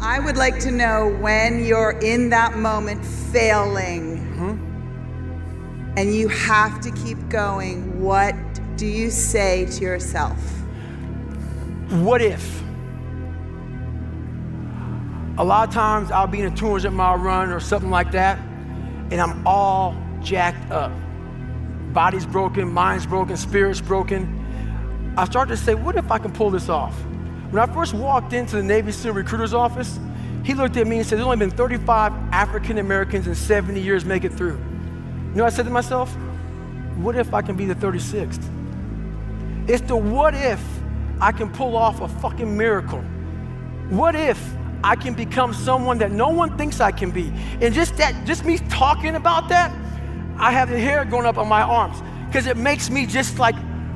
I would like to know when you're in that moment failing and you have to keep going, what do you say to yourself? What if? A lot of times I'll be in a 200-mile run or something like that, and I'm all jacked up. Body's broken, mind's broken, spirit's broken. I start to say, what if I can pull this off? When I first walked into the Navy SEAL recruiter's office, he looked at me and said, there's only been 35 African Americans in 70 years make it through. You know what I said to myself? What if I can be the 36th? It's the what if I can pull off a fucking miracle. What if I can become someone that no one thinks I can be? And just me talking about that, I have the hair going up on my arms because it makes me just like,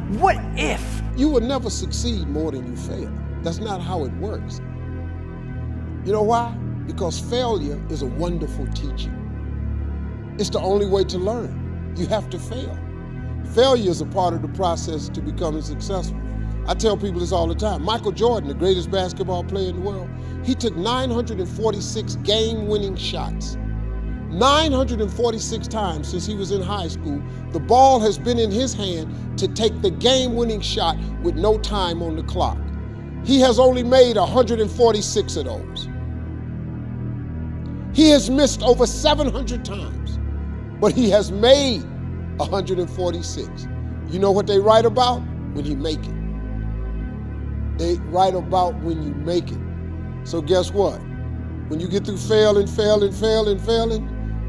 what if? You will never succeed more than you fail. That's not how it works. You know why? Because failure is a wonderful teacher. It's the only way to learn. You have to fail. Failure is a part of the process to becoming successful. I tell people this all the time. Michael Jordan, the greatest basketball player in the world, he took 946 game-winning shots. 946 times since he was in high school, the ball has been in his hand to take the game-winning shot with no time on the clock. He has only made 146 of those. He has missed over 700 times, but he has made 146. You know what they write about? When you make it. They write about when you make it. So guess what? When you get through failing,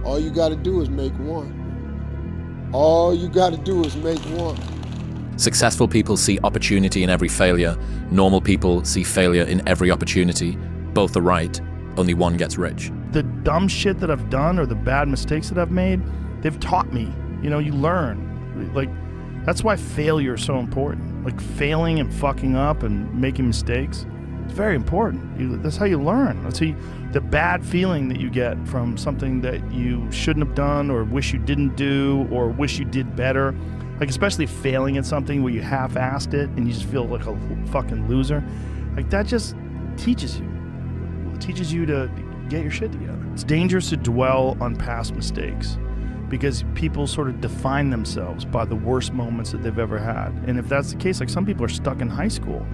all you gotta do is make one. All you gotta do is make one. Successful people see opportunity in every failure. Normal people see failure in every opportunity. Both are right. Only one gets rich. The dumb shit that I've done or the bad mistakes that I've made, they've taught me. You know, you learn. Like, that's why failure is so important. Like, failing and fucking up and making mistakes, it's very important. That's how you learn. That's how the bad feeling that you get from something that you shouldn't have done or wish you didn't do or wish you did better. Like, especially failing at something where you half-assed it and you just feel like a fucking loser. Like, that just teaches you. It teaches you to get your shit together. It's dangerous to dwell on past mistakes because people sort of define themselves by the worst moments that they've ever had. And if that's the case, like, some people are stuck in high school.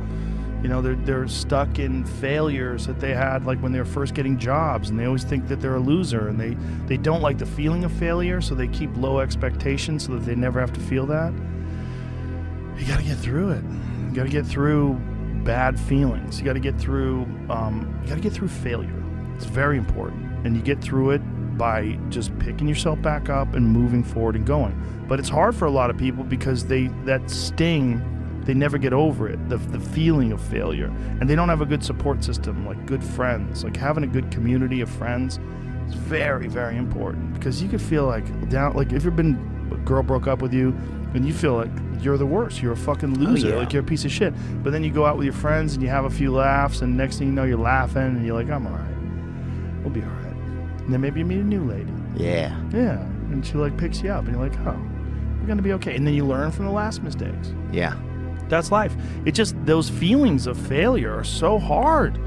You know, they're stuck in failures that they had, like when they were first getting jobs, and they always think that they're a loser, and they don't like the feeling of failure, so they keep low expectations so that they never have to feel that. You gotta get through it. You gotta get through bad feelings. You gotta get through failure. It's very important. And you get through it by just picking yourself back up and moving forward and going. But it's hard for a lot of people because that sting, they never get over it, the feeling of failure. And they don't have a good support system, like good friends. Like, having a good community of friends is very, very important, because you could feel like down, like if a girl broke up with you and you feel like you're the worst, you're a fucking loser, like you're a piece of shit. But then you go out with your friends and you have a few laughs, and next thing you know, you're laughing and you're like, I'm all right, we'll be all right. And then maybe you meet a new lady. Yeah. Yeah, and she like picks you up and you're like, oh, we're gonna be okay. And then you learn from the last mistakes. Yeah. That's life. It's just those feelings of failure are so hard.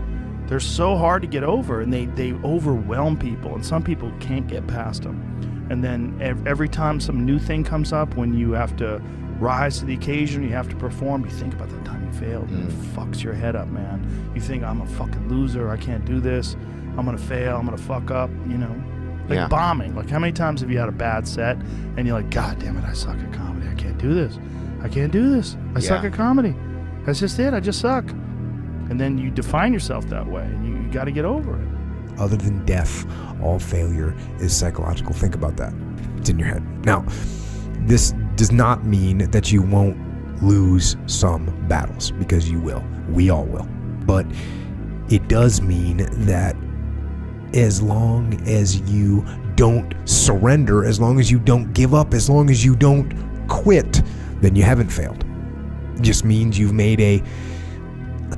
They're so hard to get over, and they overwhelm people, and some people can't get past them. And then every time some new thing comes up, when you have to rise to the occasion, you have to perform, you think about the time you failed, and it fucks your head up, man. You think, I'm a fucking loser, I can't do this, I'm gonna fail, I'm gonna fuck up, you know? Like bombing. Like, how many times have you had a bad set, and you're like, God damn it, I suck at comedy, I can't do this. I can't do this. I suck at comedy. That's just it. I just suck. And then you define yourself that way, and you got to get over it. Other than death, all failure is psychological. Think about that. It's in your head. Now, this does not mean that you won't lose some battles, because you will. We all will. But it does mean that as long as you don't surrender, as long as you don't give up, as long as you don't quit, then you haven't failed. It just means you've made a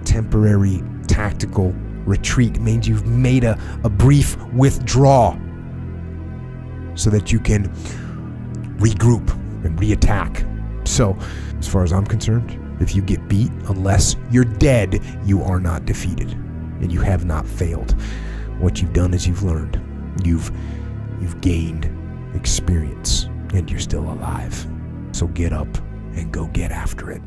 temporary tactical retreat. It means you've made a brief withdrawal so that you can regroup and reattack. So, as far as I'm concerned, if you get beat, unless you're dead, you are not defeated. and you have not failed. What you've done is you've learned. You've gained experience, and you're still alive. So get up and go get after it.